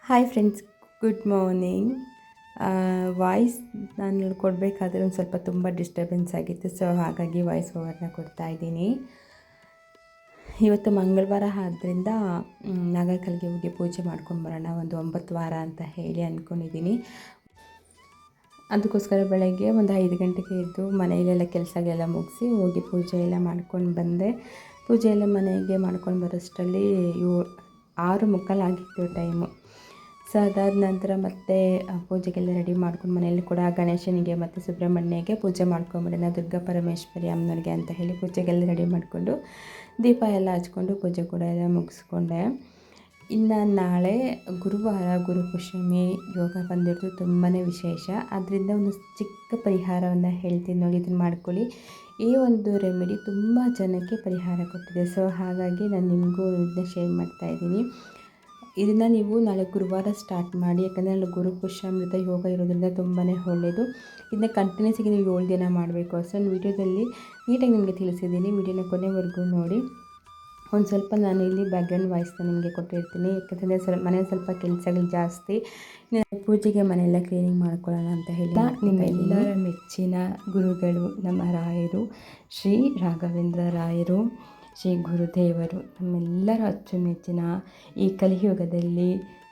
Hi friends, good morning. Voice ನಾನು ಕೊಡಬೇಕಾದ್ರೆ ಒಂದು ಸ್ವಲ್ಪ ತುಂಬ ಡಿಸ್ಟರ್ಬೆನ್ಸ್ ಆಗಿತ್ತು. ಸೊ ಹಾಗಾಗಿ ವಾಯ್ಸ್ ಓವರ್ನ ಕೊಡ್ತಾಯಿದ್ದೀನಿ. ಇವತ್ತು ಮಂಗಳವಾರ ಆದ್ದರಿಂದ ನಾಗರಕಲ್ಲಿಗೆ ಹೋಗಿ ಪೂಜೆ ಮಾಡ್ಕೊಂಡು ಬರೋಣ, ಒಂದು 9 ವಾರ ಅಂತ ಹೇಳಿ ಅಂದ್ಕೊಂಡಿದ್ದೀನಿ. ಅದಕ್ಕೋಸ್ಕರ ಬೆಳಗ್ಗೆ ಒಂದು 5 ಗಂಟೆಗೆ ಎದ್ದು ಮನೆಯಲ್ಲೆಲ್ಲ ಕೆಲಸಗಳೆಲ್ಲ ಮುಗಿಸಿ ಹೋಗಿ ಪೂಜೆ ಎಲ್ಲ ಮಾಡ್ಕೊಂಡು ಬಂದೆ. ಪೂಜೆ ಎಲ್ಲ ಮನೆಗೆ ಮಾಡ್ಕೊಂಡು ಬರೋಷ್ಟರಲ್ಲಿ 6:45 ಆಗಿತ್ತು ಟೈಮು. ಸೊ ಅದಾದ ನಂತರ ಮತ್ತೆ ಪೂಜೆಗೆಲ್ಲ ರೆಡಿ ಮಾಡ್ಕೊಂಡು ಮನೆಯಲ್ಲಿ ಕೂಡ ಗಣೇಶನಿಗೆ ಮತ್ತು ಸುಬ್ರಹ್ಮಣ್ಯಗೆ ಪೂಜೆ ಮಾಡ್ಕೊಂಬಿಡೋಣ, ದುರ್ಗಾ ಪರಮೇಶ್ವರಿ ಅಮ್ಮನವ್ರಿಗೆ ಅಂತ ಹೇಳಿ ಪೂಜೆಗೆಲ್ಲ ರೆಡಿ ಮಾಡಿಕೊಂಡು ದೀಪ ಎಲ್ಲ ಹಚ್ಕೊಂಡು ಪೂಜೆ ಕೂಡ ಎಲ್ಲ ಮುಗಿಸ್ಕೊಂಡೆ. ಇನ್ನು ನಾಳೆ ಗುರುವಾರ, ಗುರುಪುಷ್ಯಮಿ ಯೋಗ ಬಂದಿರೋದು ತುಂಬಾ ವಿಶೇಷ. ಅದರಿಂದ ಒಂದು ಚಿಕ್ಕ ಪರಿಹಾರವನ್ನು ಹೇಳ್ತೀನಿ ನೋಡಿ, ಇದನ್ನು ಮಾಡ್ಕೊಳ್ಳಿ. ಈ ಒಂದು ರೆಮಿಡಿ ತುಂಬ ಜನಕ್ಕೆ ಪರಿಹಾರ ಕೊಟ್ಟಿದೆ. ಸೊ ಹಾಗಾಗಿ ನಾನು ನಿಮಗೂ ಇದನ್ನ ಶೇರ್ ಮಾಡ್ತಾಯಿದ್ದೀನಿ. ಇದನ್ನು ನೀವು ನಾಳೆ ಗುರುವಾರ ಸ್ಟಾರ್ಟ್ ಮಾಡಿ, ಯಾಕಂದರೆ ನಾಳೆ ಗುರುಪುಷ್ಯಾಮೃತ ಯೋಗ ಇರೋದ್ರಿಂದ ತುಂಬಾ ಒಳ್ಳೆಯದು. ಇದನ್ನ ಕಂಟಿನ್ಯೂಸ್ ಆಗಿ ನೀವು 7 ದಿನ ಮಾಡಬೇಕು. ಸೊ ನಾನು ವೀಡಿಯೋದಲ್ಲಿ ನೀಟಾಗಿ ನಿಮಗೆ ತಿಳಿಸಿದ್ದೀನಿ, ವೀಡಿಯೋನ ಕೊನೆವರೆಗೂ ನೋಡಿ. ಒಂದು ಸ್ವಲ್ಪ ನಾನು ಇಲ್ಲಿ ಬ್ಯಾಕ್ಗ್ರೌಂಡ್ ವಾಯ್ಸ್ನ ನಿಮಗೆ ಕೊಟ್ಟಿರ್ತೀನಿ, ಯಾಕಂದರೆ ಮನೇಲಿ ಸ್ವಲ್ಪ ಕೆಲಸಗಳು ಜಾಸ್ತಿ. ಪೂಜೆಗೆ ಮನೆಯೆಲ್ಲ ಕ್ಲೀನಿಂಗ್ ಮಾಡ್ಕೊಳ್ಳೋಣ ಅಂತ ಹೇಳಿ ನಿಮ್ಮೆಲ್ಲರ ಮೆಚ್ಚಿನ ಗುರುಗಳು ನಮ್ಮ ರಾಯರು, ಶ್ರೀ ರಾಘವೇಂದ್ರ ರಾಯರು, ಶ್ರೀ ಗುರುದೇವರು, ನಮ್ಮೆಲ್ಲರ ಅಚ್ಚುಮೆಚ್ಚಿನ ಈ ಕಲಿಯುಗದಲ್ಲಿ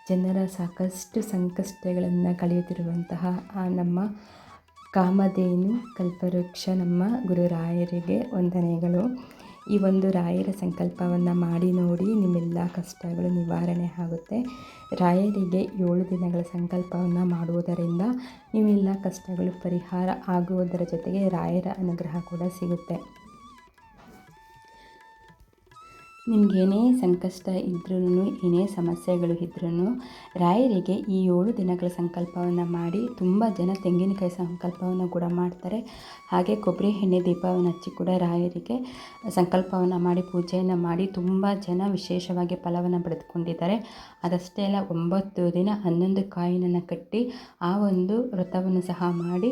ಜನರ ಸಾಕಷ್ಟು ಸಂಕಷ್ಟಗಳನ್ನು ಕಳೆಯುತ್ತಿರುವಂತಹ ನಮ್ಮ ಕಾಮಧೇನು ಕಲ್ಪವೃಕ್ಷ ನಮ್ಮ ಗುರುರಾಯರಿಗೆ ವಂದನೆಗಳು. ಈ ಒಂದು ರಾಯರ ಸಂಕಲ್ಪವನ್ನು ಮಾಡಿ ನೋಡಿ, ನಿಮ್ಮೆಲ್ಲ ಕಷ್ಟಗಳು ನಿವಾರಣೆ ಆಗುತ್ತೆ. ರಾಯರಿಗೆ 7 ದಿನಗಳ ಸಂಕಲ್ಪವನ್ನು ಮಾಡುವುದರಿಂದ ನಿಮ್ಮೆಲ್ಲ ಕಷ್ಟಗಳು ಪರಿಹಾರ ಆಗುವುದರ ಜೊತೆಗೆ ರಾಯರ ಅನುಗ್ರಹ ಕೂಡ ಸಿಗುತ್ತೆ. ನಿಮಗೇನೇ ಸಂಕಷ್ಟ ಇದ್ರೂ, ಏನೇ ಸಮಸ್ಯೆಗಳು ಇದ್ರೂ ರಾಯರಿಗೆ ಈ 7 ದಿನಗಳ ಸಂಕಲ್ಪವನ್ನು ಮಾಡಿ. ತುಂಬ ಜನ ತೆಂಗಿನಕಾಯಿ ಸಂಕಲ್ಪವನ್ನು ಕೂಡ ಮಾಡ್ತಾರೆ. ಹಾಗೆ ಕೊಬ್ಬರಿ ಎಣ್ಣೆ ದೀಪವನ್ನು ಹಚ್ಚಿ ಕೂಡ ರಾಯರಿಗೆ ಸಂಕಲ್ಪವನ್ನು ಮಾಡಿ ಪೂಜೆಯನ್ನು ಮಾಡಿ ತುಂಬ ಜನ ವಿಶೇಷವಾಗಿ ಫಲವನ್ನು ಪಡೆದುಕೊಂಡಿದ್ದಾರೆ. ಅದಷ್ಟೇ ಅಲ್ಲ, 9 ದಿನ 11 ಕಾಯಿನನ್ನು ಕಟ್ಟಿ ಆ ಒಂದು ವ್ರತವನ್ನು ಸಹ ಮಾಡಿ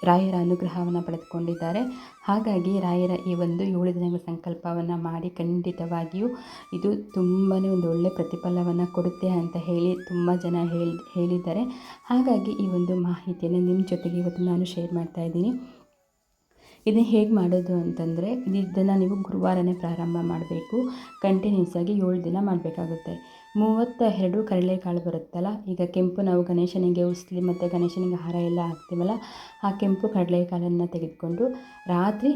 ರಾಯರ ಅನುಗ್ರಹವನ್ನು ಪಡೆದುಕೊಂಡಿದ್ದಾರೆ. ಹಾಗಾಗಿ ರಾಯರ ಈ ಒಂದು 7 ದಿನಗಳ ಸಂಕಲ್ಪವನ್ನು ಮಾಡಿ ಖಂಡಿತವಾಗಿಯೂ ಇದು ತುಂಬಾ ಒಂದು ಒಳ್ಳೆಯ ಪ್ರತಿಫಲವನ್ನು ಕೊಡುತ್ತೆ ಅಂತ ಹೇಳಿ ತುಂಬ ಜನ ಹೇಳಿದ್ದಾರೆ. ಹಾಗಾಗಿ ಈ ಒಂದು ಮಾಹಿತಿಯನ್ನು ನಿಮ್ಮ ಜೊತೆಗೆ ಇವತ್ತು ನಾನು ಶೇರ್ ಮಾಡ್ತಾಯಿದ್ದೀನಿ. ಇದನ್ನು ಹೇಗೆ ಮಾಡೋದು ಅಂತಂದರೆ, ಇದನ್ನು ನೀವು ಗುರುವಾರನೇ ಪ್ರಾರಂಭ ಮಾಡಬೇಕು. ಕಂಟಿನ್ಯೂಸ್ ಆಗಿ 7 ದಿನ ಮಾಡಬೇಕಾಗುತ್ತೆ. 32 ಕಡಲೆಕಾಳು ಬರುತ್ತಲ್ಲ, ಈಗ ಕೆಂಪು ನಾವು ಗಣೇಶನಿಗೆ ಉಸ್ಲಿ ಮತ್ತು ಗಣೇಶನಿಗೆ ಹಾರ ಎಲ್ಲ ಹಾಕ್ತೀವಲ್ಲ, ಆ ಕೆಂಪು ಕಡಲೆಕಾಳನ್ನು ತೆಗೆದುಕೊಂಡು ರಾತ್ರಿ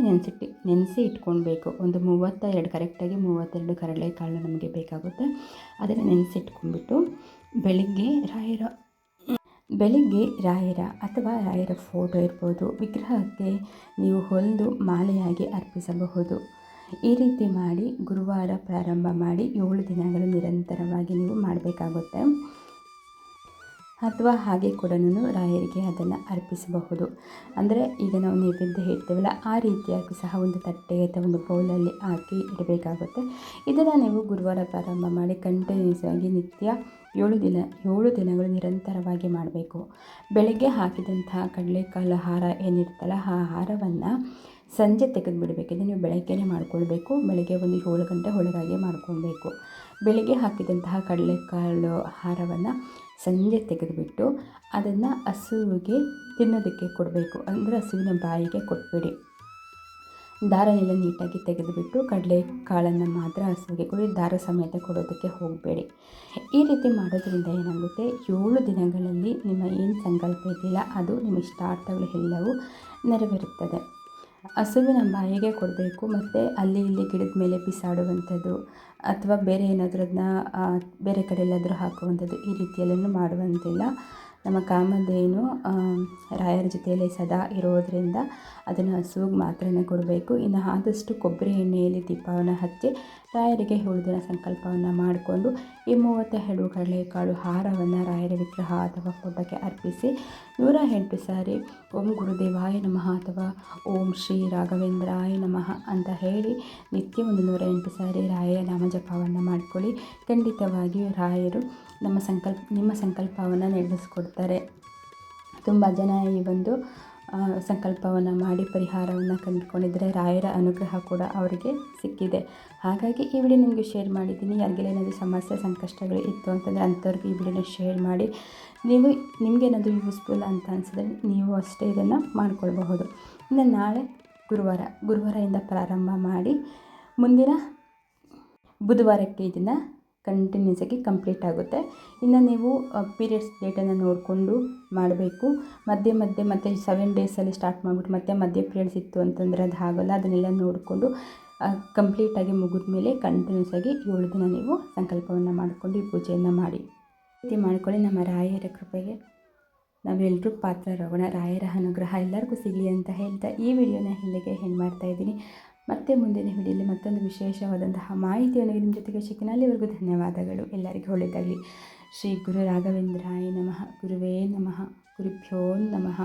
ನೆನೆಸಿ ಇಟ್ಕೊಳ್ಬೇಕು. ಒಂದು 32 ಕರೆಕ್ಟಾಗಿ 32 ಕಡಲೆಕಾಳು ನಮಗೆ ಬೇಕಾಗುತ್ತೆ. ಅದನ್ನು ನೆನೆಸಿಟ್ಕೊಂಡ್ಬಿಟ್ಟು ಬೆಳಿಗ್ಗೆ ರಾಯರ ಅಥವಾ ರಾಯರ ಫೋಟೋ ಇರ್ಬೋದು, ವಿಗ್ರಹಕ್ಕೆ ನೀವು ಹೊಲಿದು ಮಾಲೆಯಾಗಿ ಅರ್ಪಿಸಬಹುದು. ಈ ರೀತಿ ಮಾಡಿ ಗುರುವಾರ ಪ್ರಾರಂಭ ಮಾಡಿ 7 ದಿನಗಳು ನಿರಂತರವಾಗಿ ನೀವು ಮಾಡಬೇಕಾಗುತ್ತೆ. ಅಥವಾ ಹಾಗೆ ಕೂಡ ರಾಯರಿಗೆ ಅದನ್ನು ಅರ್ಪಿಸಬಹುದು. ಅಂದರೆ ಈಗ ನಾವು ನೈವೇದ್ಯ ಇಡ್ತೇವಲ್ಲ, ಆ ರೀತಿಯಾಗಿ ಸಹ ಒಂದು ತಟ್ಟೆ ಅಥವಾ ಒಂದು ಬೌಲಲ್ಲಿ ಹಾಕಿ ಇಡಬೇಕಾಗುತ್ತೆ. ಇದನ್ನು ನೀವು ಗುರುವಾರ ಪ್ರಾರಂಭ ಮಾಡಿ ಕಂಟಿನ್ಯೂಸ್ ಆಗಿ ನಿತ್ಯ 7 ದಿನಗಳು ನಿರಂತರವಾಗಿ ಮಾಡಬೇಕು. ಬೆಳಗ್ಗೆ ಹಾಕಿದಂತಹ ಕಡಲೆಕಾಳು ಹಾರ ಏನಿರುತ್ತಲ್ಲ, ಆ ಹಾರವನ್ನು ಸಂಜೆ ತೆಗೆದುಬಿಡಬೇಕು. ಇದನ್ನು ನೀವು ಬೆಳಗ್ಗೆನೇ ಮಾಡ್ಕೊಳ್ಬೇಕು. ಬೆಳಗ್ಗೆ ಒಂದು 7 ಗಂಟೆ ಒಳಗಾಗಿ ಮಾಡ್ಕೊಳ್ಬೇಕು. ಬೆಳಗ್ಗೆ ಹಾಕಿದಂತಹ ಕಡಲೆಕಾಳು ಹಾರವನ್ನು ಸಂಜೆ ತೆಗೆದುಬಿಟ್ಟು ಅದನ್ನು ಹಸುವಿಗೆ ತಿನ್ನೋದಕ್ಕೆ ಕೊಡಬೇಕು. ಅಂದರೆ ಹಸುವಿನ ಬಾಯಿಗೆ ಕೊಟ್ಬಿಡಿ. ದಾರನೆಲ್ಲ ನೀಟಾಗಿ ತೆಗೆದುಬಿಟ್ಟು ಕಡಲೆಕಾಳನ್ನು ಮಾತ್ರ ಹಸುವಿಗೆ ಕೊಡಿ, ದಾರ ಸಮೇತ ಕೊಡೋದಕ್ಕೆ ಹೋಗಬೇಡಿ. ಈ ರೀತಿ ಮಾಡೋದ್ರಿಂದ ಏನಾಗುತ್ತೆ, 7 ದಿನಗಳಲ್ಲಿ ನಿಮ್ಮ ಏನು ಸಂಕಲ್ಪ ಇದೆಯಲ್ಲ ಅದು ನಿಮ್ಮ ಇಷ್ಟಾರ್ಥಗಳು ಎಲ್ಲವೂ ನೆರವೇರುತ್ತದೆ. ಹಸುವಿನ ಬಾಯಿಗೆ ಕೊಡಬೇಕು. ಮತ್ತು ಅಲ್ಲಿ ಇಲ್ಲಿ ಗಿಡದ ಮೇಲೆ ಬಿಸಾಡುವಂಥದ್ದು ಅಥವಾ ಬೇರೆ ಏನಾದರೂ ಅದನ್ನ ಬೇರೆ ಕಡೆ ಎಲ್ಲಾದರೂ ಹಾಕುವಂಥದ್ದು, ಈ ರೀತಿಯೆಲ್ಲನೂ ಮಾಡುವಂತಿಲ್ಲ. ನಮ್ಮ ಕಾಮಧೇನು ರಾಯರ ಜೊತೆಯಲ್ಲಿ ಸದಾ ಇರೋದರಿಂದ ಅದನ್ನು ಹಸುವಿಗೆ ಮಾತ್ರನೇ ಕೊಡಬೇಕು. ಇನ್ನು ಆದಷ್ಟು ಕೊಬ್ಬರಿ ಎಣ್ಣೆಯಲ್ಲಿ ದೀಪವನ್ನು ಹಚ್ಚಿ ರಾಯರಿಗೆ 7 ದಿನ ಸಂಕಲ್ಪವನ್ನು ಮಾಡಿಕೊಂಡು ಈ 32 ಕಡಲೆಕಾಳು ಹಾರವನ್ನು ರಾಯರ ವಿಗ್ರಹ ಅಥವಾ ಫೋಟೋಕ್ಕೆ ಅರ್ಪಿಸಿ 108 ಸಾರಿ ಓಂ ಗುರುದೇವಾಯ ನಮಃ ಅಥವಾ ಓಂ ಶ್ರೀ ರಾಘವೇಂದ್ರಾಯ ನಮಃ ಅಂತ ಹೇಳಿ ನಿತ್ಯ ಒಂದು 108 ಸಾರಿ ರಾಯರ ನಾಮಜಪವನ್ನು ಮಾಡಿಕೊಳ್ಳಿ. ಖಂಡಿತವಾಗಿಯೂ ರಾಯರು ನಿಮ್ಮ ಸಂಕಲ್ಪವನ್ನು ನೆರವೇರಿಸ್ಕೊಡ್ತಾರೆ. ತುಂಬ ಜನ ಈ ಒಂದು ಸಂಕಲ್ಪವನ್ನು ಮಾಡಿ ಪರಿಹಾರವನ್ನು ಕಂಡುಕೊಂಡಿದ್ದರೆ ರಾಯರ ಅನುಗ್ರಹ ಕೂಡ ಅವರಿಗೆ ಸಿಕ್ಕಿದೆ. ಹಾಗಾಗಿ ಈ ವಿಡಿಯೋ ನಿಮಗೆ ಶೇರ್ ಮಾಡಿದ್ದೀನಿ. ಯಾರಿಗೆಲ್ಲ ಏನಾದರೂ ಸಮಸ್ಯೆ ಸಂಕಷ್ಟಗಳು ಇತ್ತು ಅಂತಂದರೆ ಅಂಥವ್ರಿಗೆ ಈ ವಿಡಿಯೋನ ಶೇರ್ ಮಾಡಿ. ನಿಮಗೇನಾದರೂ ಯೂಸ್ಫುಲ್ ಅಂತ ಅನಿಸಿದ್ರೆ ನೀವು ಅಷ್ಟೇ ಇದನ್ನು ಮಾಡ್ಕೊಳ್ಬಹುದು. ಇನ್ನು ನಾಳೆ ಗುರುವಾರದಿಂದ ಪ್ರಾರಂಭ ಮಾಡಿ ಮುಂದಿನ ಬುಧವಾರಕ್ಕೆ ಇದನ್ನು ಕಂಟಿನ್ಯೂಸ್ ಆಗಿ ಕಂಪ್ಲೀಟ್ ಆಗುತ್ತೆ. ಇನ್ನು ನೀವು ಪೀರಿಯಡ್ಸ್ ಡೇಟನ್ನು ನೋಡಿಕೊಂಡು ಮಾಡಬೇಕು. ಮಧ್ಯೆ ಮತ್ತೆ 7 ಡೇಸಲ್ಲಿ ಸ್ಟಾರ್ಟ್ ಮಾಡಿಬಿಟ್ಟು ಮಧ್ಯೆ ಪೀರಿಯಡ್ಸ್ ಇತ್ತು ಅಂತಂದರೆ ಅದು ಆಗೋಲ್ಲ. ಅದನ್ನೆಲ್ಲ ನೋಡಿಕೊಂಡು ಕಂಪ್ಲೀಟಾಗಿ ಮುಗಿದ ಮೇಲೆ ಕಂಟಿನ್ಯೂಸ್ ಆಗಿ 7 ದಿನ ನೀವು ಸಂಕಲ್ಪವನ್ನು ಮಾಡಿಕೊಂಡು ಈ ಪೂಜೆಯನ್ನು ಮಾಡಿ. ಈ ರೀತಿ ಮಾಡ್ಕೊಳ್ಳಿ. ನಮ್ಮ ರಾಯರ ಕೃಪೆಗೆ ನಾವೆಲ್ಲರೂ ಪಾತ್ರರಾಗೋಣ. ರಾಯರ ಅನುಗ್ರಹ ಎಲ್ಲರಿಗೂ ಸಿಗಲಿ ಅಂತ ಹೇಳ್ತಾ ಈ ವಿಡಿಯೋನ ಇಲ್ಲಿಗೆ ಎಂಡ್ ಮಾಡ್ತಾಯಿದ್ದೀನಿ. ಮತ್ತೆ ಮುಂದಿನ ವಿಡಿಯೋಲಿ ಮತ್ತೊಂದು ವಿಶೇಷವಾದಂತಹ ಮಾಹಿತಿಯೊಂದಿಗೆ ನಿಮ್ಮ ಜೊತೆಗೆ ಸಿಗ್ತೀನಿ. ಅಲ್ಲಿವರೆಗೂ ಧನ್ಯವಾದಗಳು. ಎಲ್ಲರಿಗೂ ಒಳ್ಳೆಯದಾಗಲಿ. ಶ್ರೀ ಗುರು ರಾಘವೇಂದ್ರಾಯ ನಮಃ. ಗುರುವೇ ನಮಃ. ಗುರುಭ್ಯೋ ನಮಃ.